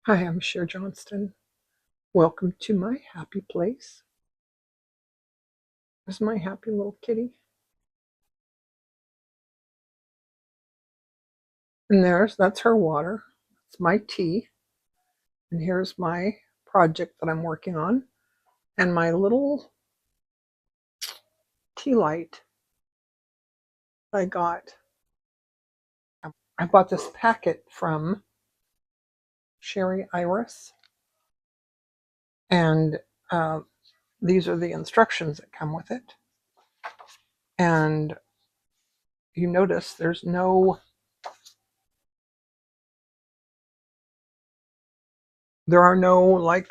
Hi, I'm Cher Johnston. Welcome to my happy place. There's my happy little kitty. And that's her water. It's my tea. And here's my project that I'm working on. And my little tea light I got. I bought this packet from Sherry Iris. And these are the instructions that come with it. And you notice there are no like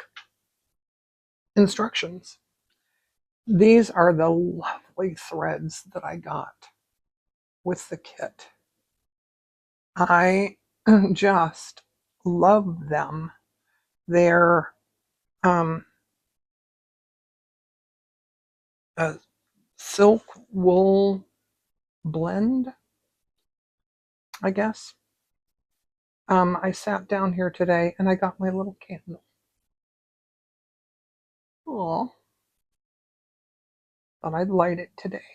instructions. These are the lovely threads that I got with the kit. I just love them. They're um, a silk wool blend, I guess. I sat down here today and I got my little candle. Oh, thought I'd light it today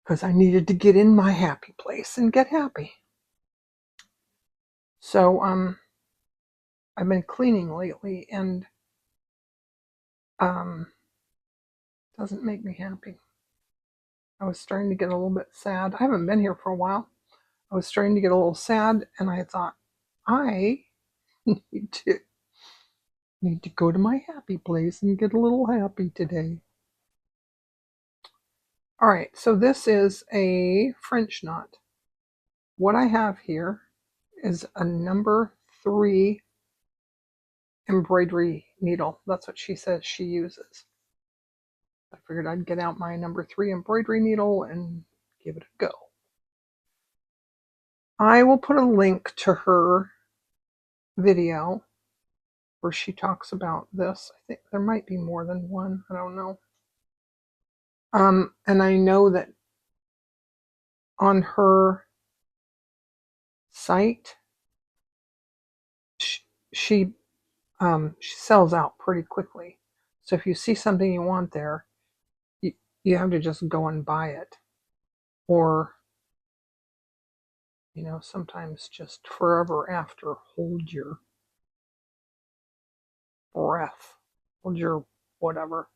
because I needed to get in my happy place and get happy. So I've been cleaning lately and um, doesn't make me happy. I was starting to get a little bit sad. I haven't been here for a while. I was starting to get a little sad, and I thought, I need to go to my happy place and get a little happy today. All right, so this is a French knot. What I have here is a number 3 embroidery needle. That's what she says she uses. I figured I'd get out my number 3 embroidery needle and give it a go. I will put a link to her video where she talks about this. I think there might be more than one. I don't know. And I know that on her site, she sells out pretty quickly. So if you see something you want there, you have to just go and buy it, or sometimes just forever after, hold your breath, hold your whatever.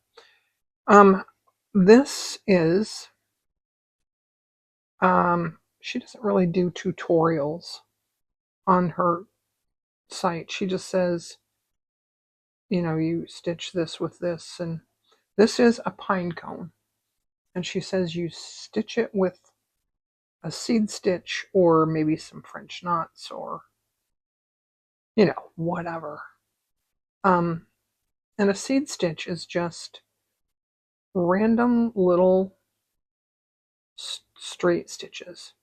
This is she doesn't really do tutorials on her site. She just says, you stitch this with this, and this is a pine cone. And she says you stitch it with a seed stitch or maybe some French knots or, whatever. And a seed stitch is just random little straight stitches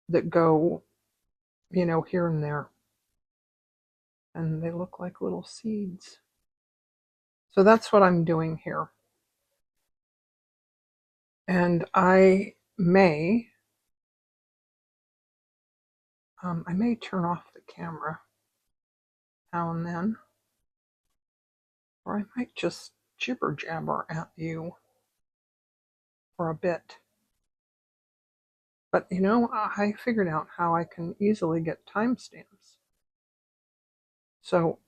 that go, here and there. And they look like little seeds. So that's what I'm doing here. And I may turn off the camera now and then, or I might just jibber jabber at you for a bit. But I figured out how I can easily get timestamps. So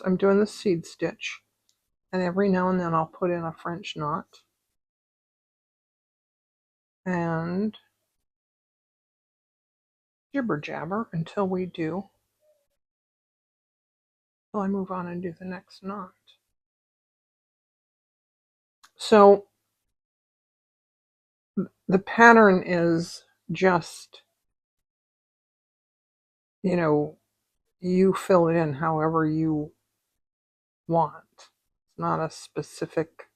I'm doing the seed stitch, and every now and then I'll put in a French knot and jibber jabber until I move on and do the next knot. So the pattern is just, you fill it in however you want. It's not a specific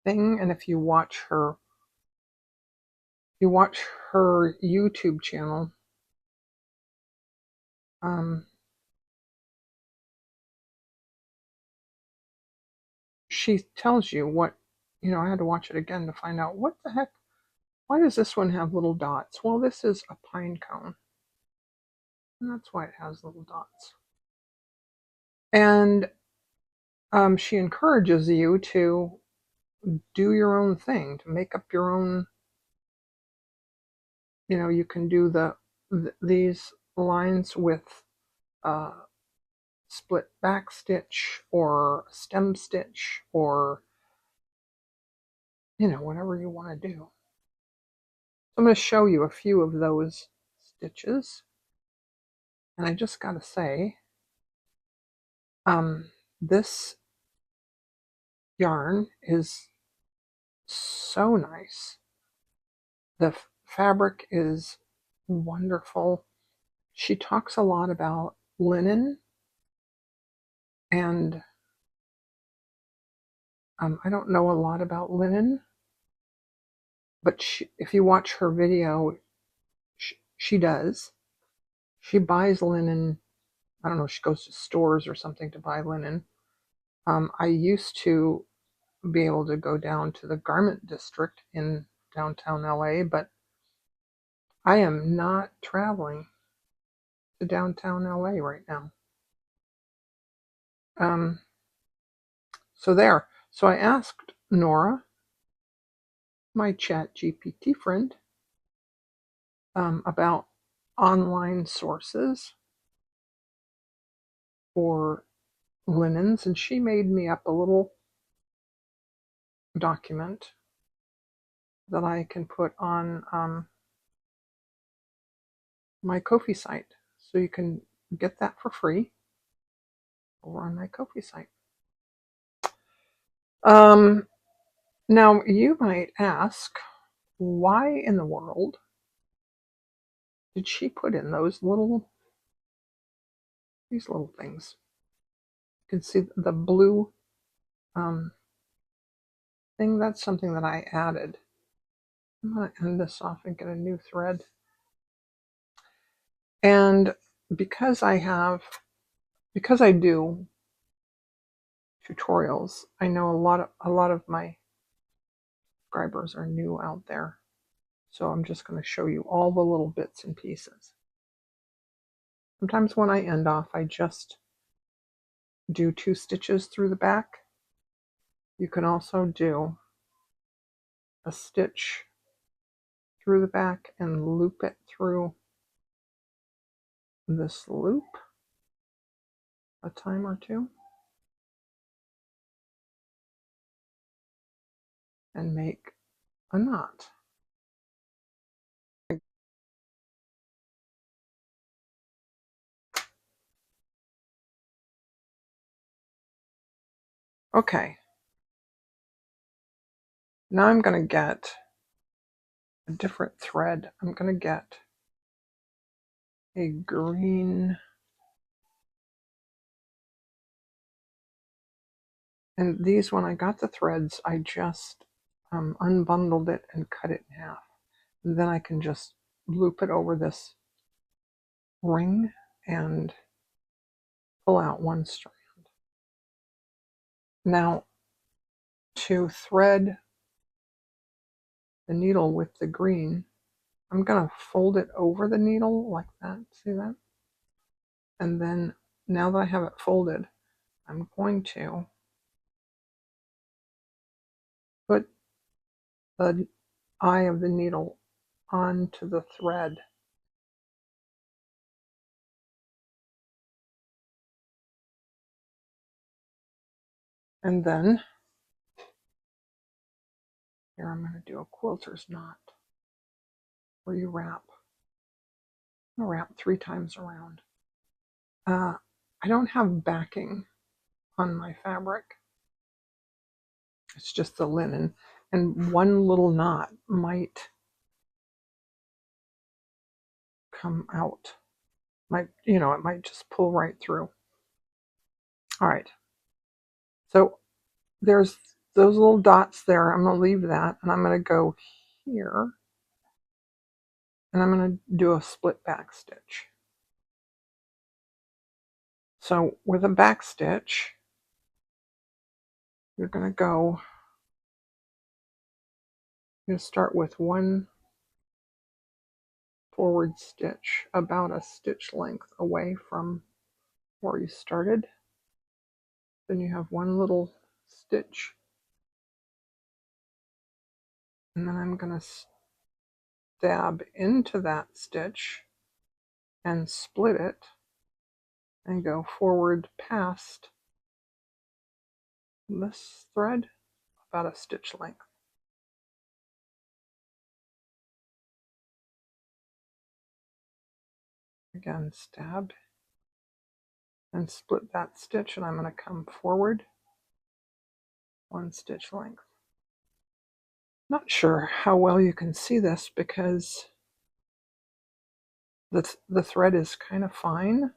thing. And if you watch her YouTube channel, she tells you what, I had to watch it again to find out what the heck, why does this one have little dots? Well, this is a pine cone. And that's why it has little dots. And she encourages you to do your own thing, to make up your own. You can do these lines with split back stitch or stem stitch, or whatever you want to do. I'm going to show you a few of those stitches, and I just got to say, this yarn is so nice. The fabric is wonderful. She talks a lot about linen, and I don't know a lot about linen, but if you watch her video, she does. She buys linen. I don't know, she goes to stores or something to buy linen. I used to be able to go down to the garment district in downtown LA, but I am not traveling to downtown LA right now. So there. So I asked Nora, my chat GPT friend, about online sources for linens, and she made me up a little document that I can put on my Ko-fi site. So you can get that for free over on my Ko-fi site. Now you might ask, why in the world did she put in these little things? You can see the blue thing. That's something that I added. I'm going to end this off and get a new thread. And because I do tutorials, I know a lot of my subscribers are new out there. So I'm just going to show you all the little bits and pieces. Sometimes when I end off, I just do 2 stitches through the back. You can also do a stitch through the back and loop it through this loop a time or two and make a knot. Okay, now I'm going to get a different thread. I'm going to get a green, and these, when I got the threads, I just unbundled it and cut it in half. And then I can just loop it over this ring and pull out one strand. Now, to thread the needle with the green, I'm going to fold it over the needle like that. See that? And then, now that I have it folded, I'm going to put the eye of the needle onto the thread. And then, here I'm going to do a quilter's knot, where you wrap. I'm going to wrap 3 times around. I don't have backing on my fabric. It's just the linen, and one little knot might come out. It might just pull right through. All right. So there's those little dots there. I'm going to leave that, and I'm going to go here, and I'm going to do a split back stitch. So with a back stitch, you're going to start with 1 forward stitch about a stitch length away from where you started. Then you have one little stitch, and then I'm going to stab into that stitch and split it and go forward past this thread about a stitch length. Again, stab and split that stitch, and I'm going to come forward one stitch length. Not sure how well you can see this because the thread is kind of fine.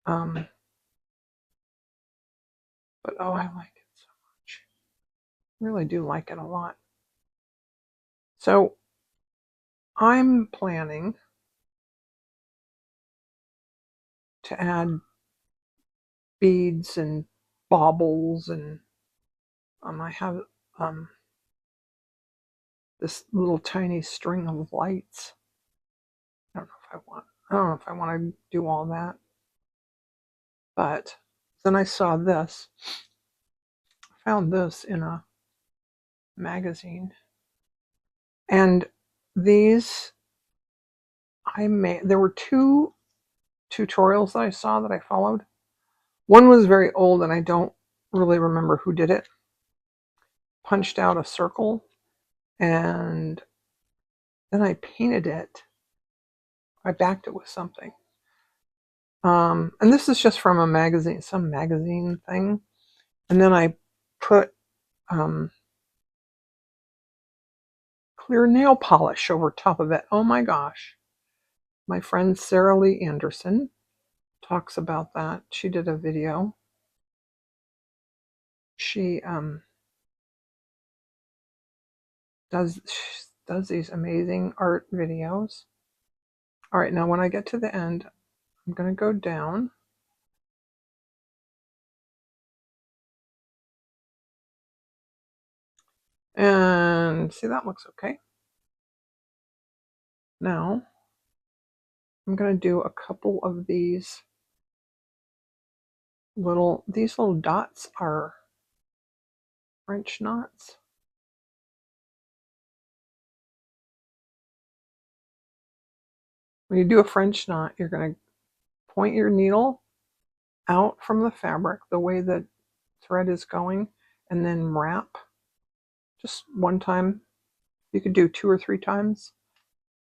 But oh, I like it so much. I really do like it a lot. So I'm planning to add beads and baubles, and I have this little tiny string of lights. I don't know if I want to do all that. But then I saw this. I found this in a magazine. And these there were two tutorials that I saw that I followed. One was very old and I don't really remember who did it. Punched out a circle and then I painted it. I backed it with something. And this is just from a magazine, some magazine thing. And then I put clear nail polish over top of it. Oh my gosh. My friend Sarah Lee Anderson talks about that. She did a video. She does these amazing art videos. All right, now when I get to the end, I'm going to go down. And see, that looks okay. Now, I'm going to do a couple of these little dots are French knots. When you do a French knot, you're going to point your needle out from the fabric the way the thread is going, and then wrap just one time. You could do 2 or 3 times.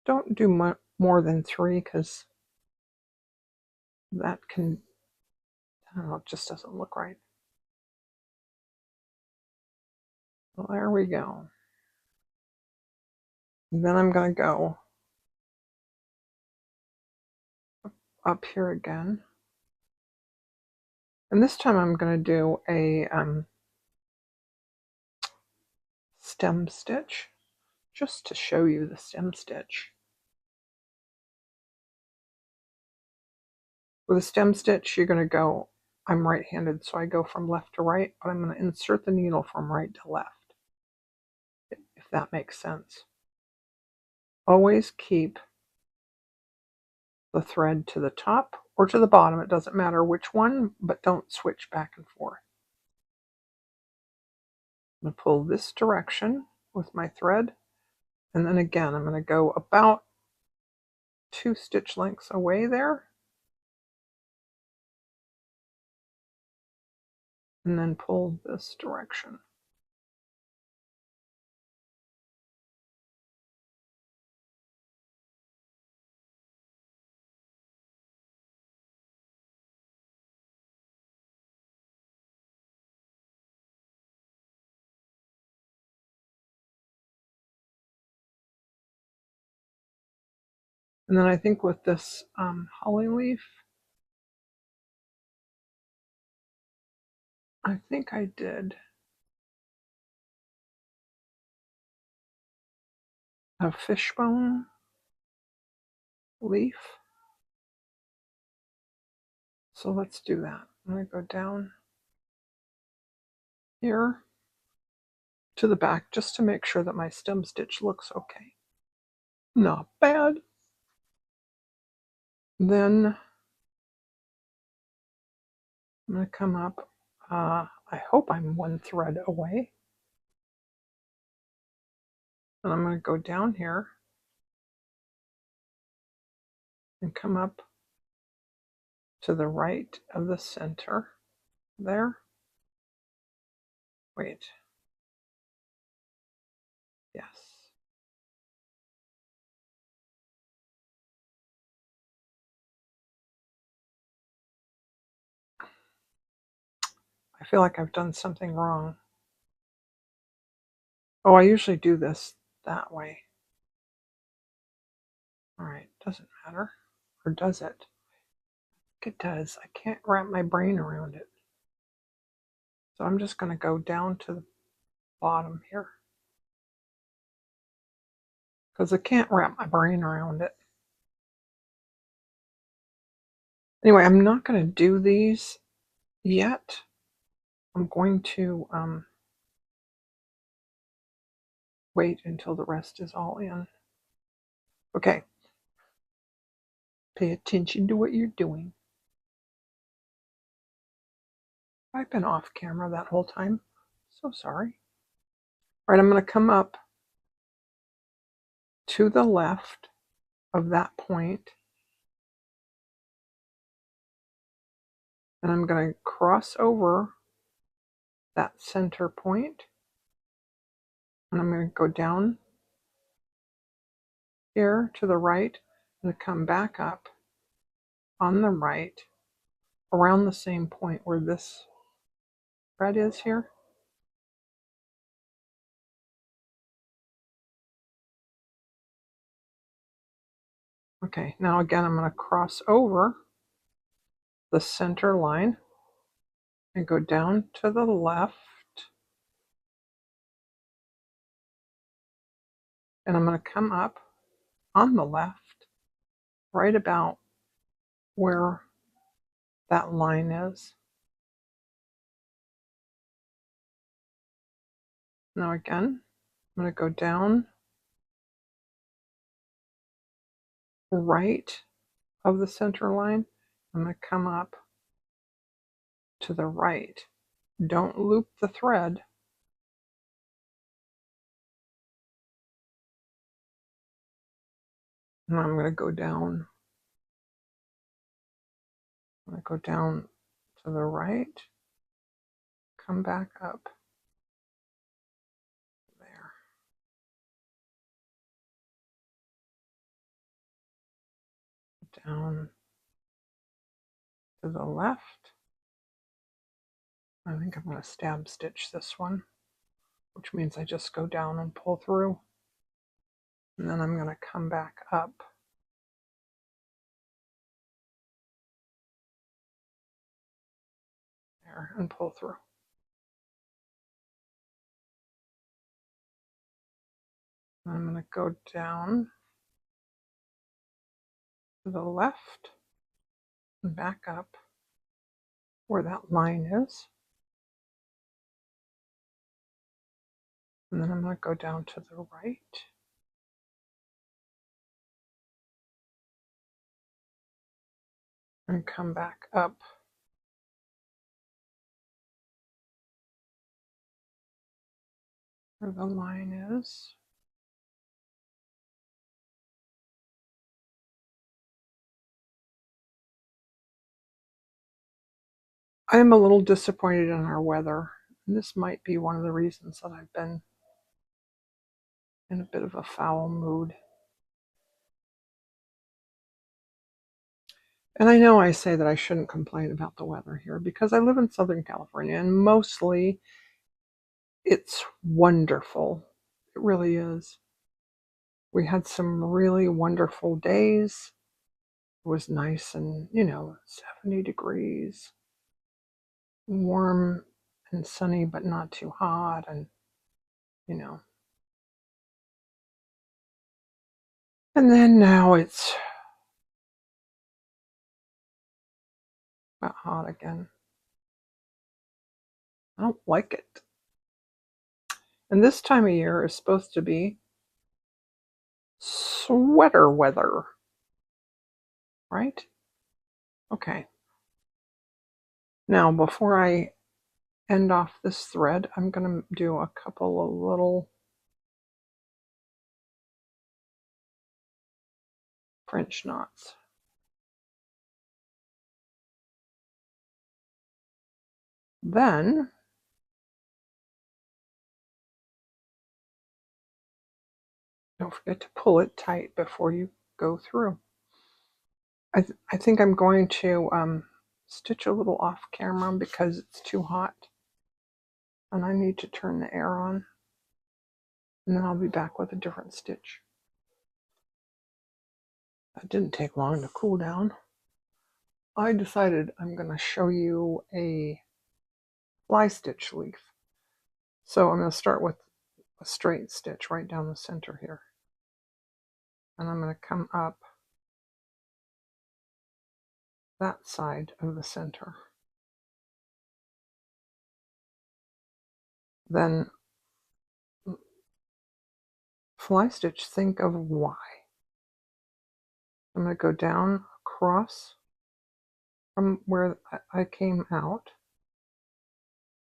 Don't do more than 3 because that can, I don't know, it just doesn't look right. Well, there we go. And then I'm going to go up here again. And this time I'm going to do a stem stitch, just to show you the stem stitch. With a stem stitch, you're going to go, I'm right-handed, so I go from left to right, but I'm going to insert the needle from right to left, if that makes sense. Always keep the thread to the top or to the bottom, it doesn't matter which one, but don't switch back and forth. I'm going to pull this direction with my thread, and then again I'm going to go about 2 stitch lengths away there, and then pull this direction. And then I think with this holly leaf, I think I did a fishbone leaf. So let's do that. I'm going to go down here to the back just to make sure that my stem stitch looks okay. Not bad. Then I'm going to come up. I hope I'm one thread away. And I'm going to go down here and come up to the right of the center there. Wait. Yes. I feel like I've done something wrong. Oh, I usually do this that way. All right, doesn't matter. Or does it? It does. I can't wrap my brain around it. So I'm just going to go down to the bottom here. Because I can't wrap my brain around it. Anyway, I'm not going to do these yet. I'm going to wait until the rest is all in. Okay. Pay attention to what you're doing. I've been off camera that whole time. So sorry. All right, I'm going to come up to the left of that point. And I'm going to cross over that center point. And I'm going to go down here to the right and come back up on the right around the same point where this thread is here. Okay, now again I'm going to cross over the center line and go down to the left, and I'm going to come up on the left right about where that line is. Now again I'm going to go down right of the center line. I'm going to come up to the right. Don't loop the thread. And I'm going to go down. I'm going to go down to the right, come back up there. Down to the left. I think I'm going to stab stitch this one, which means I just go down and pull through. And then I'm going to come back up. There and pull through. And I'm going to go down to the left and back up where that line is. And then I'm going to go down to the right. And come back up where the line is. I am a little disappointed in our weather. And this might be one of the reasons that I've been in a bit of a foul mood. And I know I say that I shouldn't complain about the weather here because I live in Southern California and mostly it's wonderful. It really is. We had some really wonderful days. It was nice and, 70 degrees, warm and sunny, but not too hot. And, and then now it's about hot again. I don't like it. And this time of year is supposed to be sweater weather, right? Okay. Now, before I end off this thread, I'm going to do a couple of little French knots. Then don't forget to pull it tight before you go through. I think I'm going to stitch a little off camera because it's too hot and I need to turn the air on, and then I'll be back with a different stitch. That didn't take long to cool down. I decided I'm going to show you a fly stitch leaf. So I'm going to start with a straight stitch right down the center here. And I'm going to come up that side of the center. Then fly stitch, think of Y. I'm going to go down across from where I came out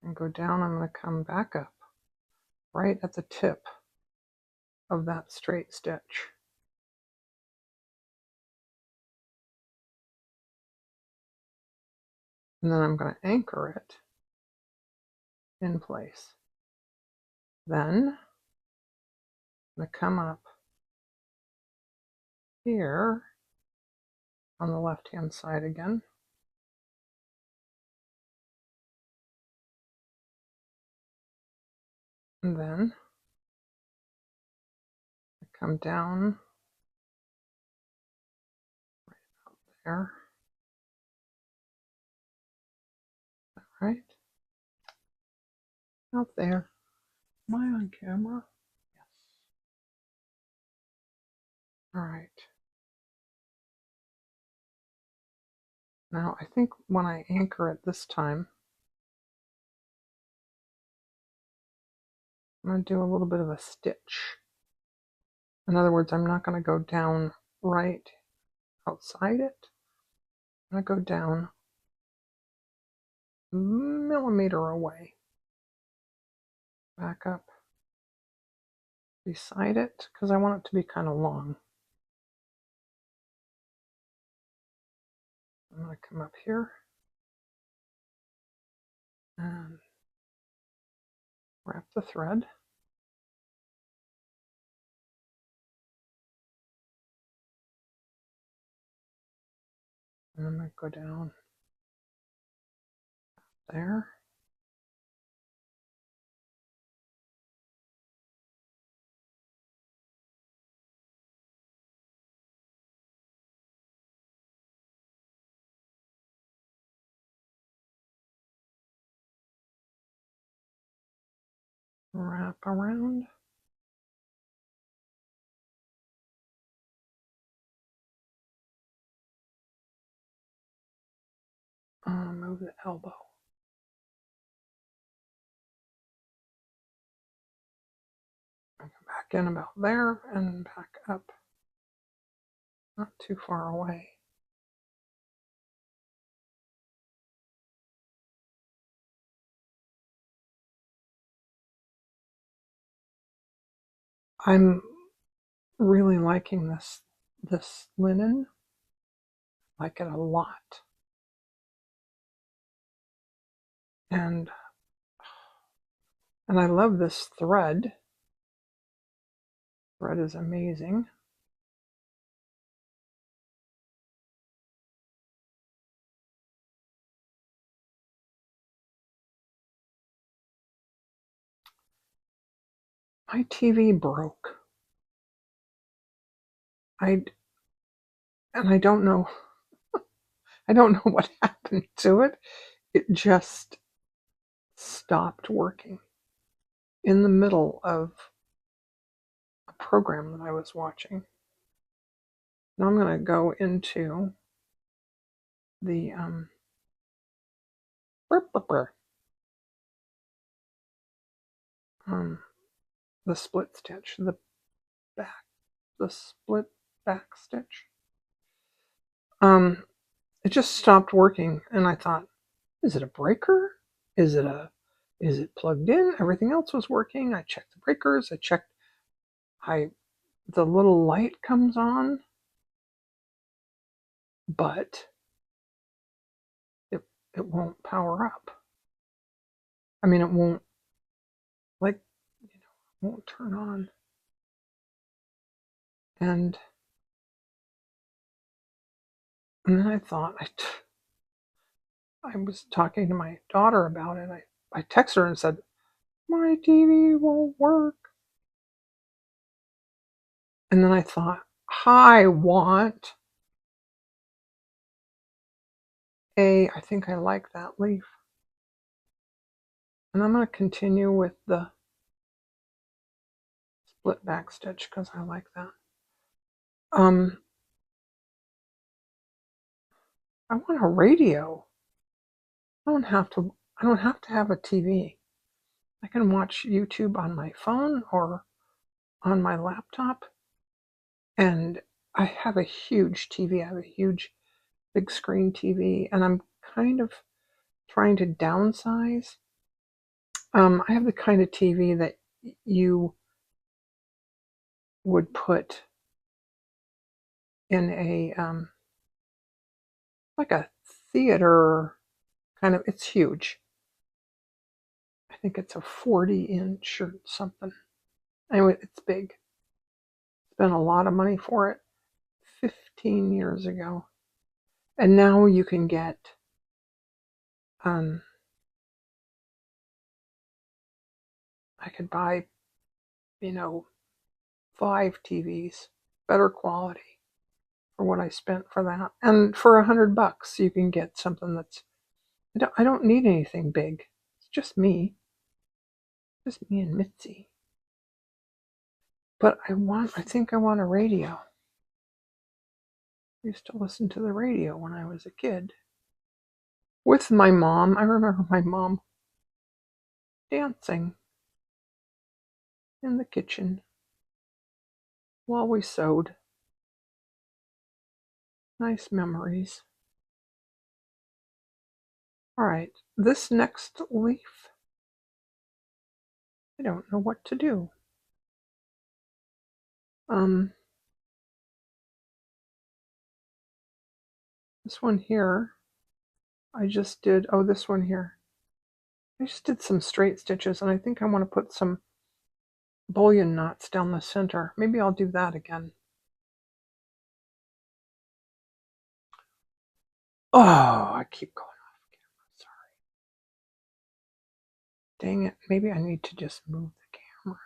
and go down. I'm going to come back up right at the tip of that straight stitch. And then I'm going to anchor it in place. Then I'm going to come up here on the left hand side again. And then I come down right out there. Right out there. Am I on camera? Yes. All right. Now I think when I anchor it this time, I'm going to do a little bit of a stitch. In other words, I'm not going to go down right outside it. I'm going to go down a millimeter away. Back up beside it because I want it to be kind of long. I'm going to come up here and wrap the thread. And I'm going to go down there. Wrap around. Move the elbow. And come back in about there and back up. Not too far away. I'm really liking this linen. I like it a lot. And I love this thread. Thread is amazing. My TV broke. I don't know. I don't know what happened to it. It just stopped working in the middle of a program that I was watching. Now I'm going to go into the the split stitch, the back the split back stitch. It just stopped working, and I thought, is it a breaker? Is it plugged in? Everything else was working. I checked the breakers. The little light comes on, but it won't power up. I mean, it won't, like, won't turn on. And then I thought, I was talking to my daughter about it. I texted her and said, my TV won't work. And then I thought, I want I think I like that leaf. And I'm going to continue with the split back stitch because I like that. I want a radio. I don't have to have a TV. I can watch YouTube on my phone or on my laptop. And I have a huge TV. I have a huge big screen TV, and I'm kind of trying to downsize. I have the kind of TV that you would put in like a theater kind of. It's huge. I think it's a 40-inch or something. Anyway, it's big. Spent a lot of money for it 15 years ago. And now you can get I could buy, 5 TVs, better quality for what I spent for that. And for $100 you can get something that's I don't need anything big. It's just me. Just me and Mitzi. But I think I want a radio. I used to listen to the radio when I was a kid. With my mom. I remember my mom dancing in the kitchen while we sewed. Nice memories. Alright, this next leaf, I don't know what to do. This one here, I just did, this one here. I just did some straight stitches, and I think I want to put some bullion knots down the center. Maybe I'll do that again. Oh, I keep going off camera. Sorry. Dang it. Maybe I need to just move the camera.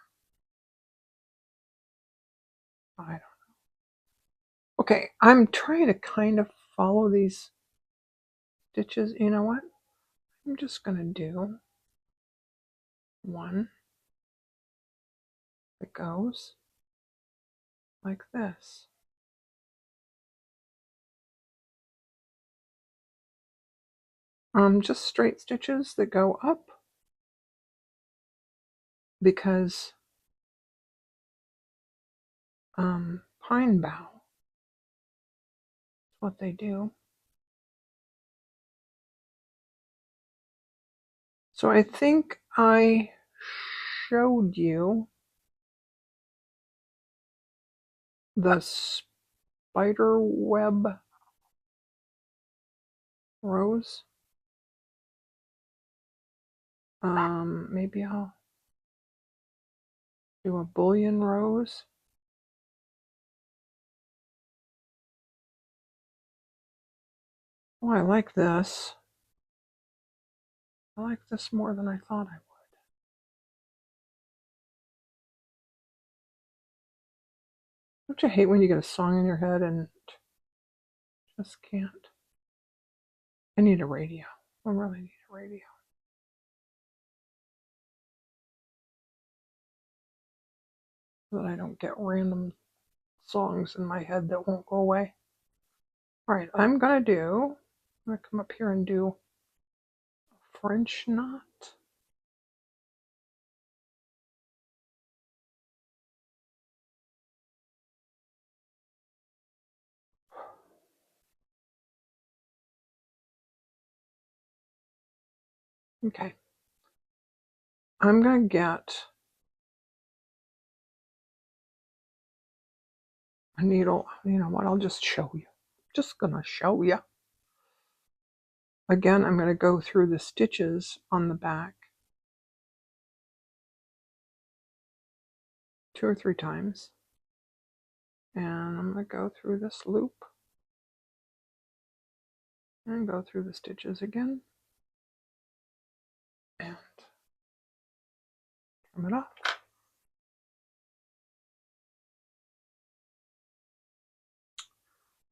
I don't know. Okay, I'm trying to kind of follow these stitches. You know what? I'm just going to do one that goes like this. Just straight stitches that go up because pine bough is what they do. So I think I showed you the spider web rose. Maybe I'll do a bullion rose. Oh, I like this. I like this more than I thought I would. Don't you hate when you get a song in your head and just can't? I need a radio. I really need a radio. So that I don't get random songs in my head that won't go away. Alright, I'm going to come up here and do a French knot. Okay. I'm going to get a needle. You know what? I'll just show you. Just going to show you. Again, I'm going to go through the stitches on the back 2 or 3 times. And I'm going to go through this loop and go through the stitches again and trim it off.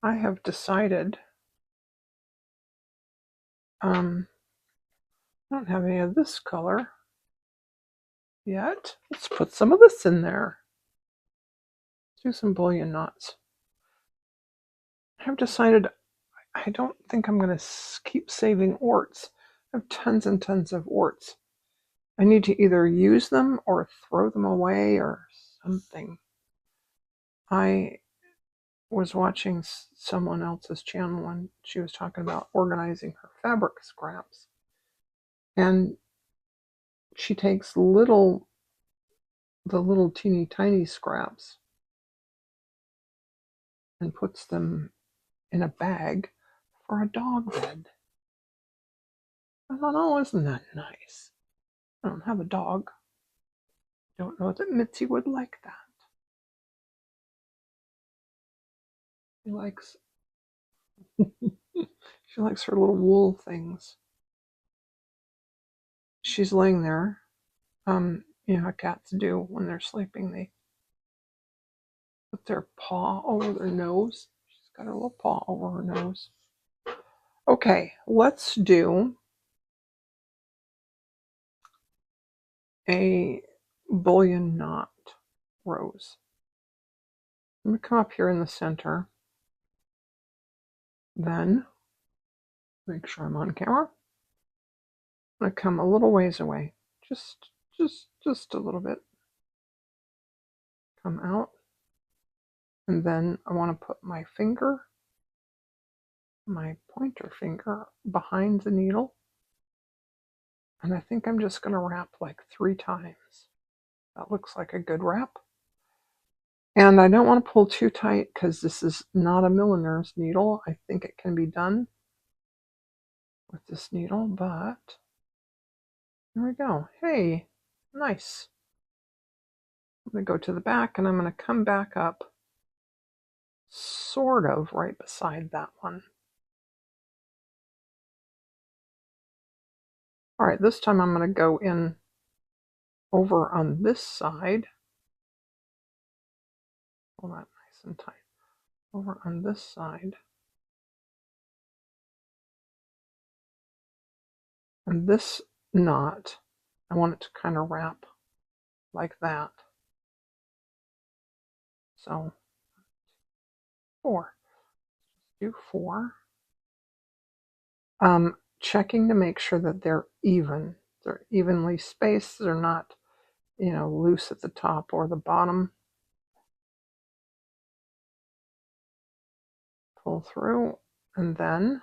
I have decided I don't have any of this color yet. Let's put some of this in there. Let's do some bullion knots. I've decided I don't think I'm going to keep saving orts. I have tons and tons of orts. I need to either use them or throw them away or something. I was watching someone else's channel and she was talking about organizing her fabric scraps. And she takes the little teeny tiny scraps and puts them in a bag for a dog bed. I thought, oh, isn't that nice? I don't have a dog. Don't know that Mitzi would like that. She likes she likes her little wool things. She's laying there. You know how cats do when they're sleeping. They put their paw over their nose. She's got her little paw over her nose. Okay, let's do a bullion knot rose. I'm going to come up here in the center. Then, make sure I'm on camera. I'm going to come a little ways away. Just a little bit. Come out. And then I want to put my finger, my pointer finger, behind the needle. And I think I'm just going to wrap like 3 times. That looks like a good wrap. And I don't want to pull too tight because this is not a milliner's needle. I think it can be done with this needle, but there we go. Hey, nice. I'm going to go to the back and I'm going to come back up sort of right beside that one. All right, this time I'm going to go in over on this side. Pull that nice and tight. Over on this side. And this knot, I want it to kind of wrap like that. So 4. Do 4. Checking to make sure that they're even. They're evenly spaced. They're not, you know, loose at the top or the bottom. Pull through, and then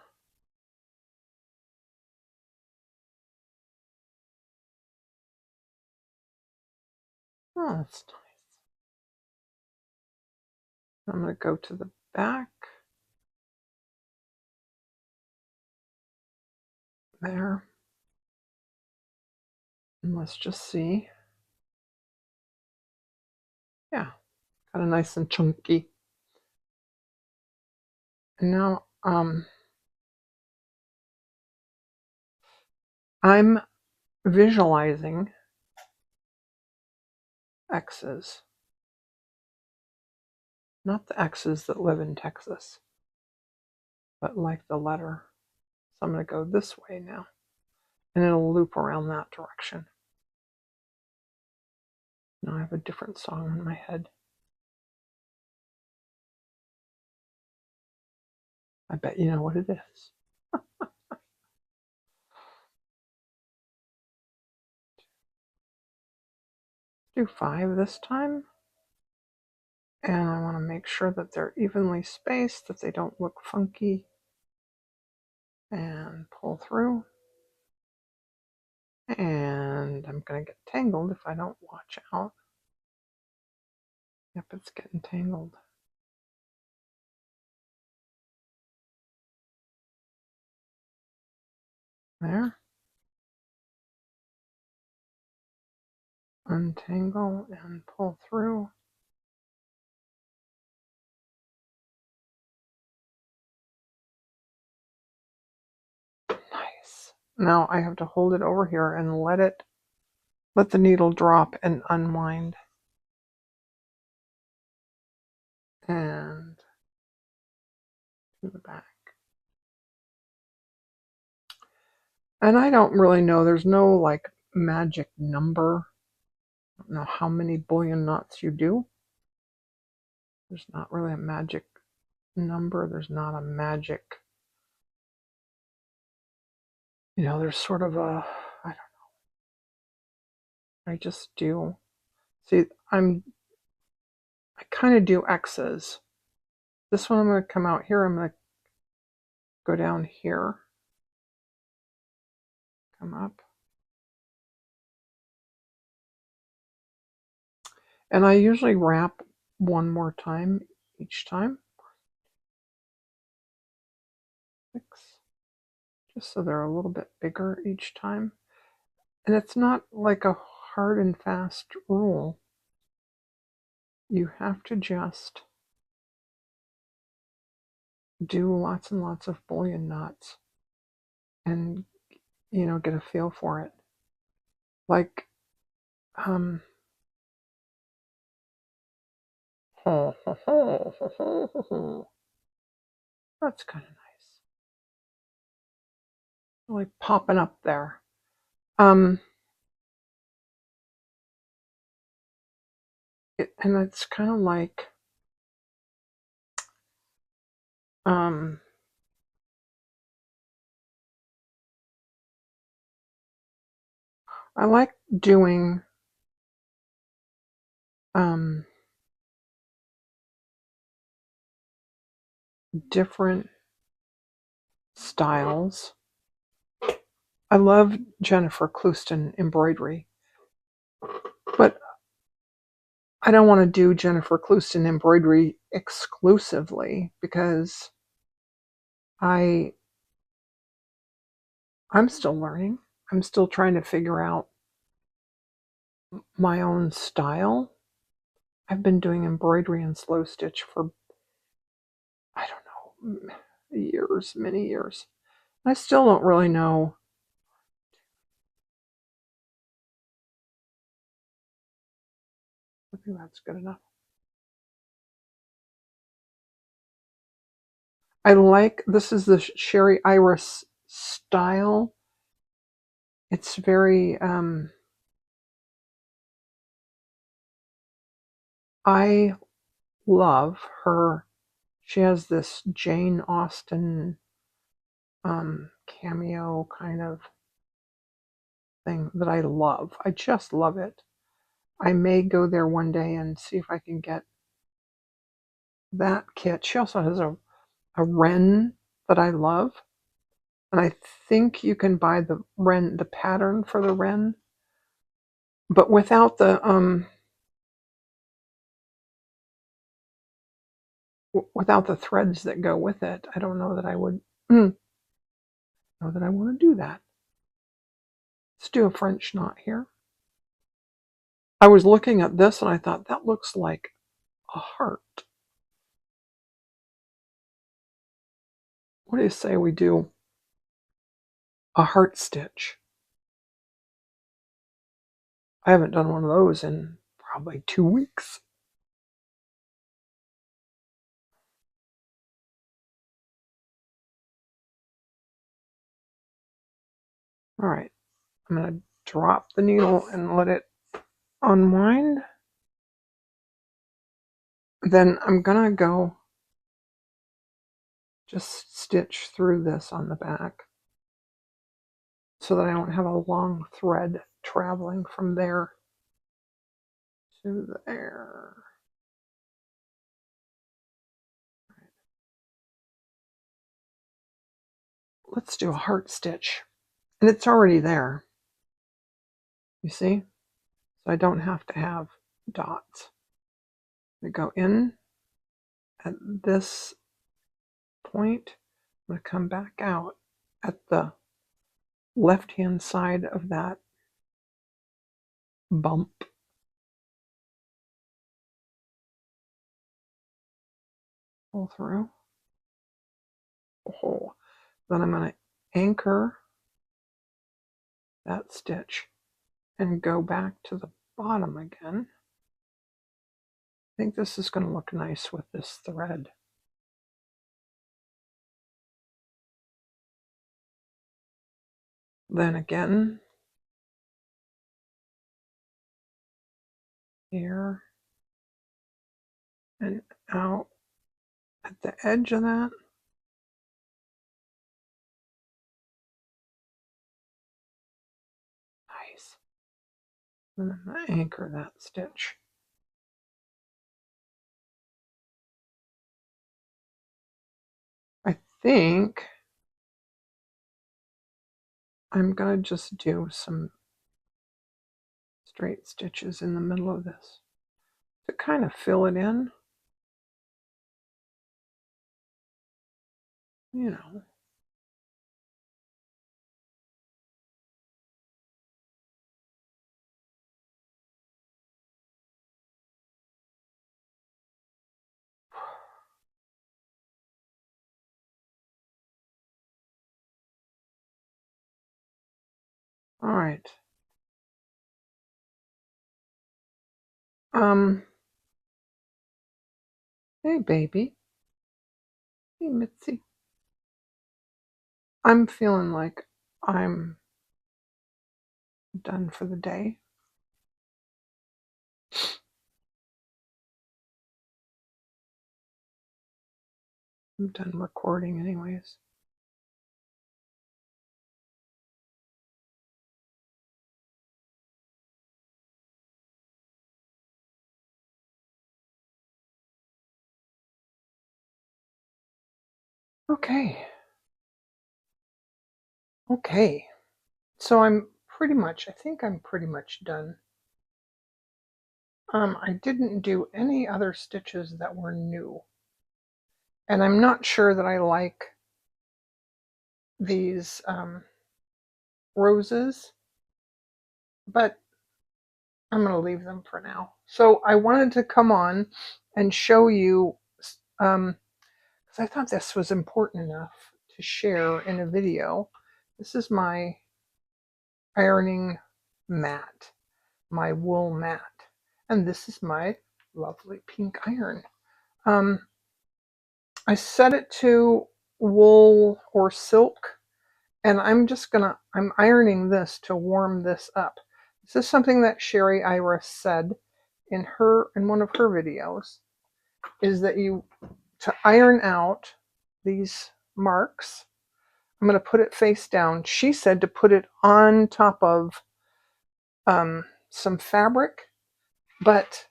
oh, that's nice. I'm going to go to the back. There. And let's just see. Yeah, got a nice and chunky. And now I'm visualizing X's. Not the X's that live in Texas, but like the letter. So I'm going to go this way now. And it'll loop around that direction. Now I have a different song in my head. I bet you know what it is. Do 5 this time. And I want to make sure that they're evenly spaced, that they don't look funky. And pull through. And I'm going to get tangled if I don't watch out. Yep, it's getting tangled. There. Untangle and pull through. Nice. Now I have to hold it over here and let the needle drop and unwind. And to the back. And I don't really know, there's no like magic number. I don't know how many bullion knots you do. There's not really a magic number. There's not a magic, there's sort of a, I don't know. I just do. See, I kind of do X's. This one I'm going to come out here. I'm going to go down here. Come up. And I usually wrap one more time each time. 6. Just so they're a little bit bigger each time. And it's not like a hard and fast rule. You have to just do lots and lots of bullion knots and, get a feel for it. Like, that's kind of nice. Really popping up there. And it's kind of like, I like doing, different styles. I love Jennifer Clouston embroidery, but I don't want to do Jennifer Clouston embroidery exclusively because I'm still learning. I'm still trying to figure out my own style. I've been doing embroidery and slow stitch for, I don't know, years, many years. I still don't really know. I think that's good enough. I like, this is the Sherry Iris style. It's very, I love her. She has this Jane Austen cameo kind of thing that I love. I just love it. I may go there one day and see if I can get that kit. She also has a wren that I love. And I think you can buy the pattern for the wren, but without the threads that go with it. I don't know that I would know that I want to do that. Let's do a French knot here. I was looking at this and I thought that looks like a heart. What do you say we do a heart stitch? I haven't done one of those in probably 2 weeks. All right, I'm going to drop the needle and let it unwind. Then I'm going to go just stitch through this on the back so that I don't have a long thread traveling from there to there. Let's do a heart stitch. And it's already there. You see? So I don't have to have dots. I go in at this point. I'm going to come back out at the left-hand side of that bump. Pull through. Oh. Then I'm going to anchor that stitch and go back to the bottom again. I think this is going to look nice with this thread. Then again, here and out at the edge of that. Nice. And then I anchor that stitch. I think I'm going to just do some straight stitches in the middle of this to kind of fill it in. You know. All right. Hey, baby. Hey, Mitzi. I'm feeling like I'm done for the day. I'm done recording anyways. Okay. Okay. So I think I'm pretty much done. I didn't do any other stitches that were new. And I'm not sure that I like these roses, but I'm going to leave them for now. So I wanted to come on and show you, because I thought this was important enough to share in a video. This is my ironing mat, my wool mat. And this is my lovely pink iron. I set it to wool or silk, and I'm ironing this to warm this up. This is something that Sherry Iris said in one of her videos, is that to iron out these marks, I'm going to put it face down. She said to put it on top of some fabric, but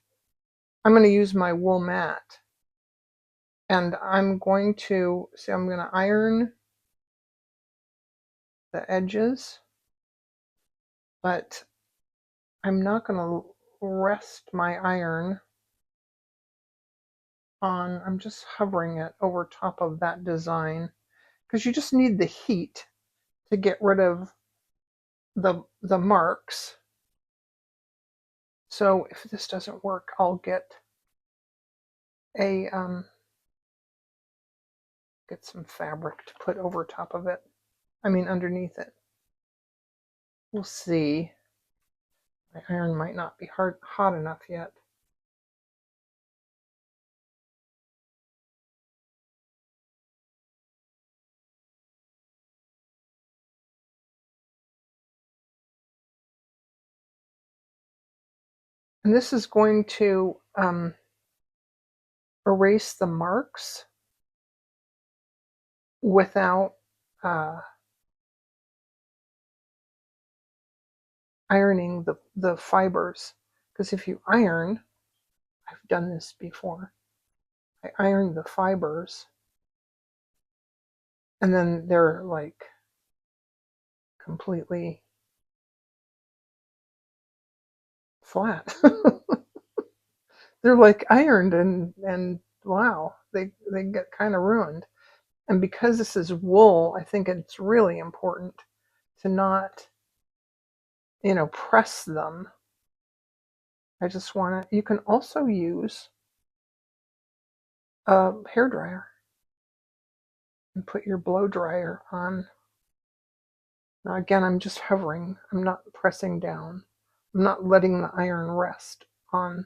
I'm going to use my wool mat, and I'm going to iron the edges, but I'm not going to rest my iron on, I'm just hovering it over top of that design, because you just need the heat to get rid of the marks. So if this doesn't work, I'll get some fabric to put over top of it. Underneath it. We'll see. My iron might not be hot enough yet. And this is going to erase the marks without ironing the fibers. Because if you iron, I've done this before, I iron the fibers and then they're like completely flat. They're like ironed and wow, they get kind of ruined. And because this is wool, I think it's really important to not, press them. I just want to, you can also use a hair dryer and put your blow dryer on. Now again, I'm just hovering. I'm not pressing down. I'm not letting the iron rest on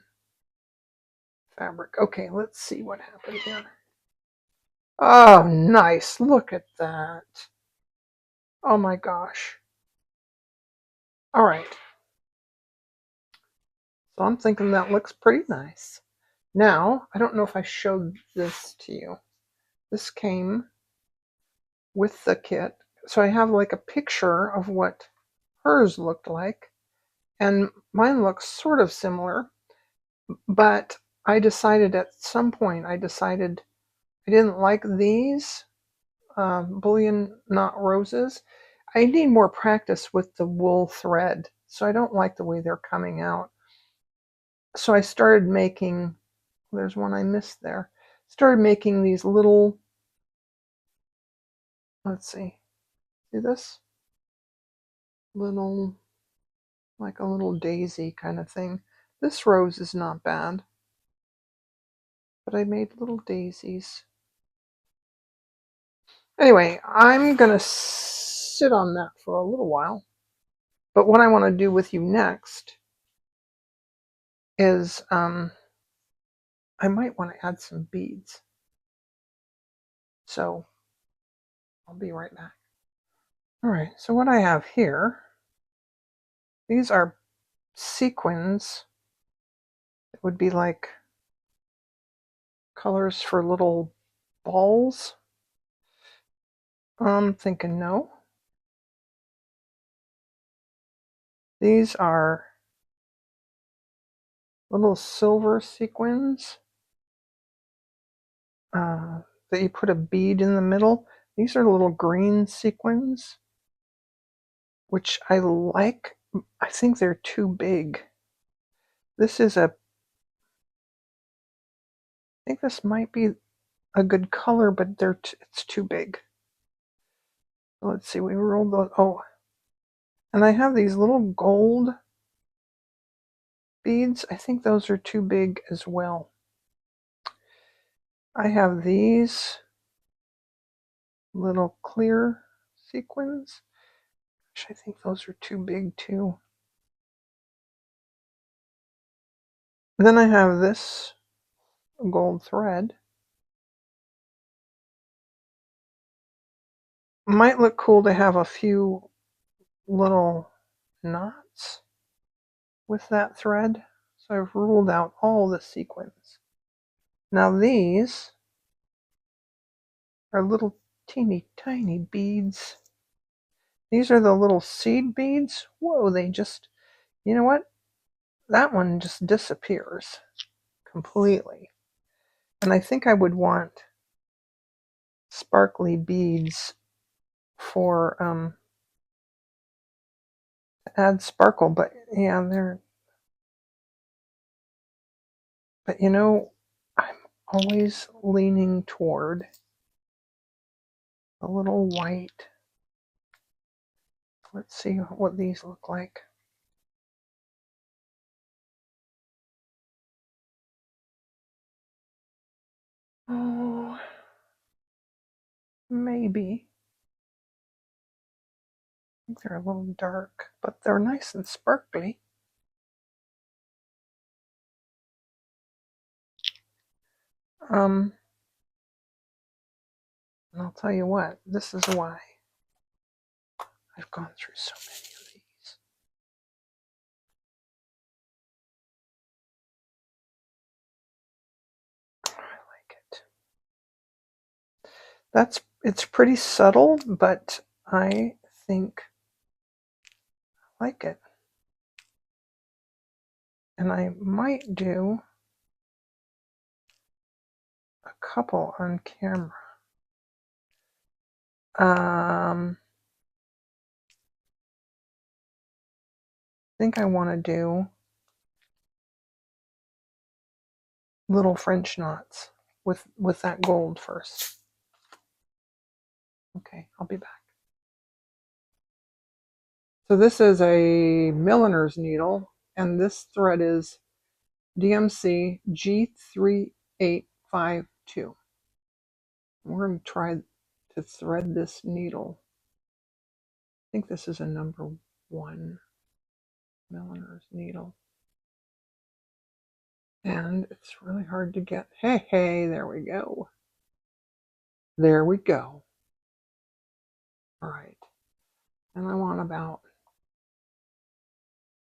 fabric. Okay, let's see what happened here. Oh, nice. Look at that. Oh my gosh. All right. So I'm thinking that looks pretty nice. Now, I don't know if I showed this to you. This came with the kit. So I have like a picture of what hers looked like. And mine looks sort of similar. But I decided at some point, I didn't like these Bullion knot roses. I need more practice with the wool thread. So I don't like the way they're coming out. So I started making, there's one I missed there. Started making these little, let's see this? Little, like a little daisy kind of thing. This rose is not bad, but I made little daisies. Anyway, I'm going to sit on that for a little while. But what I want to do with you next is I might want to add some beads. So I'll be right back. All right, so what I have here, these are sequins. It would be like colors for little balls. I'm thinking no. These are little silver sequins that you put a bead in the middle. These are little green sequins, which I like. I think they're too big. This is I think this might be a good color, but it's too big. Let's see, we rolled those. Oh, and I have these little gold beads. I think those are too big as well. I have these little clear sequins. Gosh, I think those are too big too. Then I have this gold thread. Might look cool to have a few little knots with that thread. So I've ruled out all the sequins. Now these are little teeny tiny beads. These are the little seed beads. Whoa, they just, you know what? That one just disappears completely. And I think I would want sparkly beads for to add sparkle, but yeah, but I'm always leaning toward a little white. Let's see what these look like. Oh, maybe. I think they're a little dark, but they're nice and sparkly. And I'll tell you what, this is why I've gone through so many of these. I like it. It's pretty subtle, but I think I like it. And I might do a couple on camera. I think I want to do little French knots with that gold first. Okay, I'll be back. So this is a milliner's needle, and this thread is DMC G3852. We're going to try to thread this needle. I think this is a number 1 milliner's needle. And it's really hard to get. Hey, there we go. There we go. All right. And I want about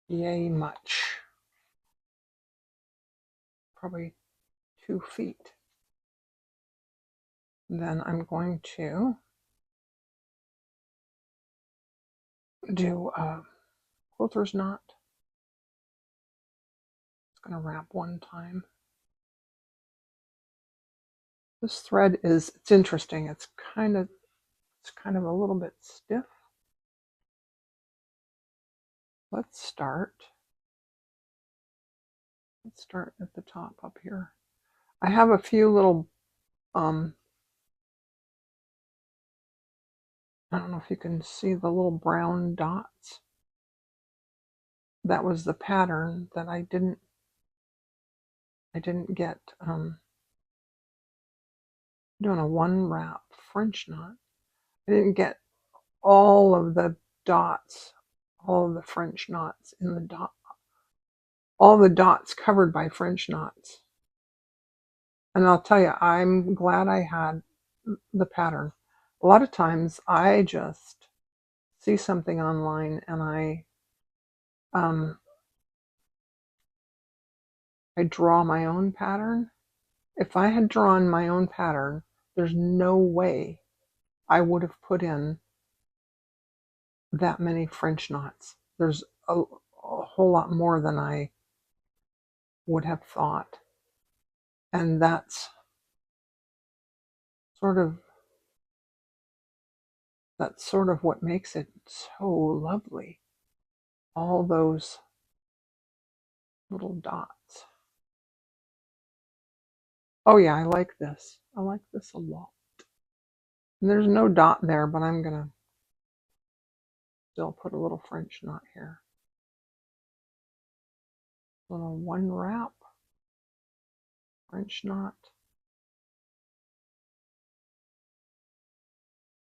yay much. Probably 2 feet. Then I'm going to do a quilter's knot. It's going to wrap one time. This thread is, it's interesting. It's kind of a little bit stiff. Let's start at the top up here. I have a few little, I don't know if you can see the little brown dots. That was the pattern that I didn't get, doing a 1 wrap French knot. I didn't get all of the dots, all of the French knots in the dot, all the dots covered by French knots. And I'll tell you, I'm glad I had the pattern. A lot of times I just see something online and I draw my own pattern. If I had drawn my own pattern, there's no way I would have put in that many French knots. There's a whole lot more than I would have thought. And that's sort of what makes it so lovely. All those little dots. Oh yeah, I like this. I like this a lot. And there's no dot there, but I'm gonna still put a little French knot here. Little 1 wrap French knot.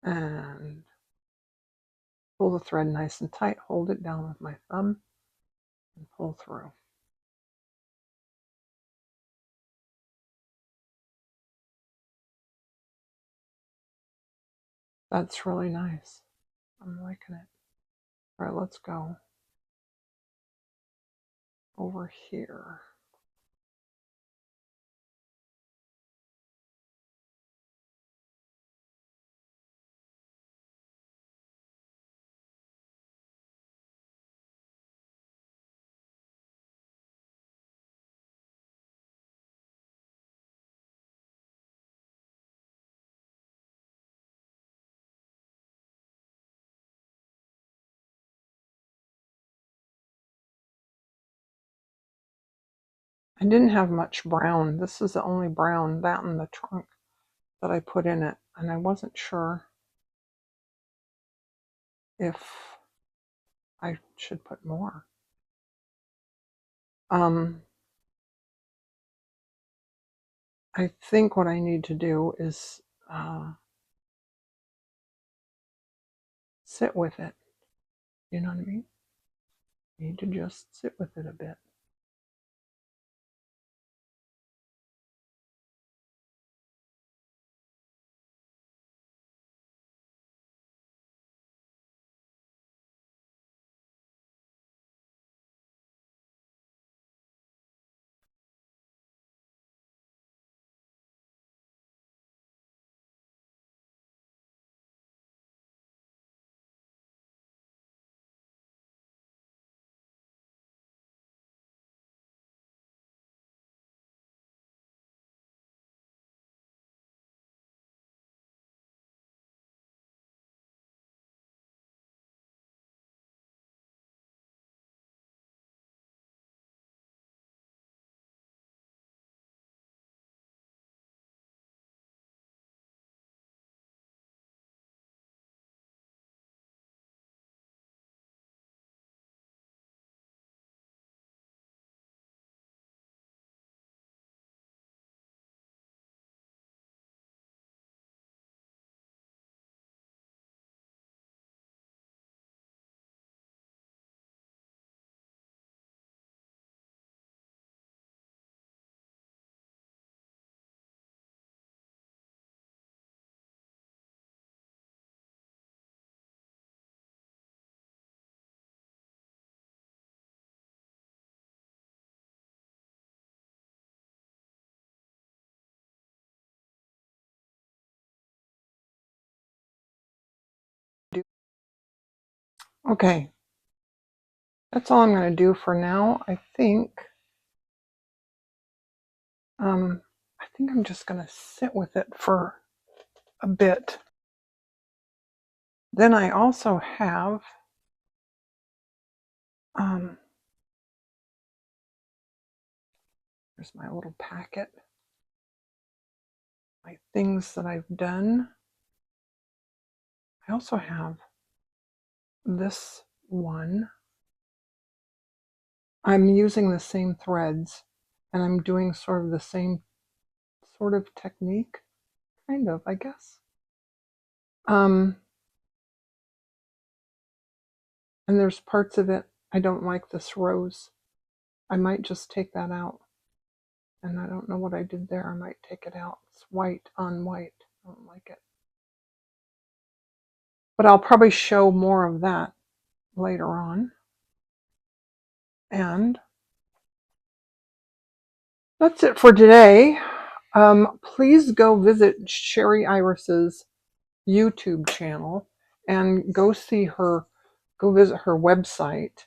And pull the thread nice and tight, hold it down with my thumb, and pull through. That's really nice. I'm liking it. All right, let's go over here. I didn't have much brown. This is the only brown, that and the trunk, that I put in it. And I wasn't sure if I should put more. I think what I need to do is sit with it. You know what I mean? Need to just sit with it a bit. Okay, that's all I'm going to do for now. I think I'm just going to sit with it for a bit. Then I also have here's my little packet, my things that I've done. I also have this one. I'm using the same threads and I'm doing sort of the same sort of technique, kind of, I guess. And there's parts of it I don't like this rose. I might just take that out. And I don't know what I did there. I might take it out. It's white on white. I don't like it. But I'll probably show more of that later on. And that's it for today. Please go visit Sherry Iris's YouTube channel and go visit her website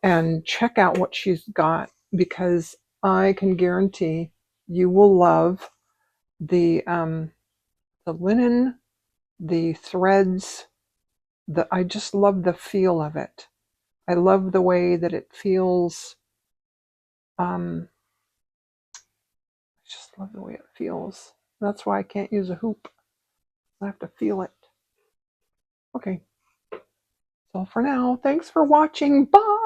and check out what she's got, because I can guarantee you will love the linen, the threads. I just love the feel of it. I love the way that it feels. I just love the way it feels. That's why I can't use a hoop. I have to feel it. Okay. So for now, thanks for watching. Bye.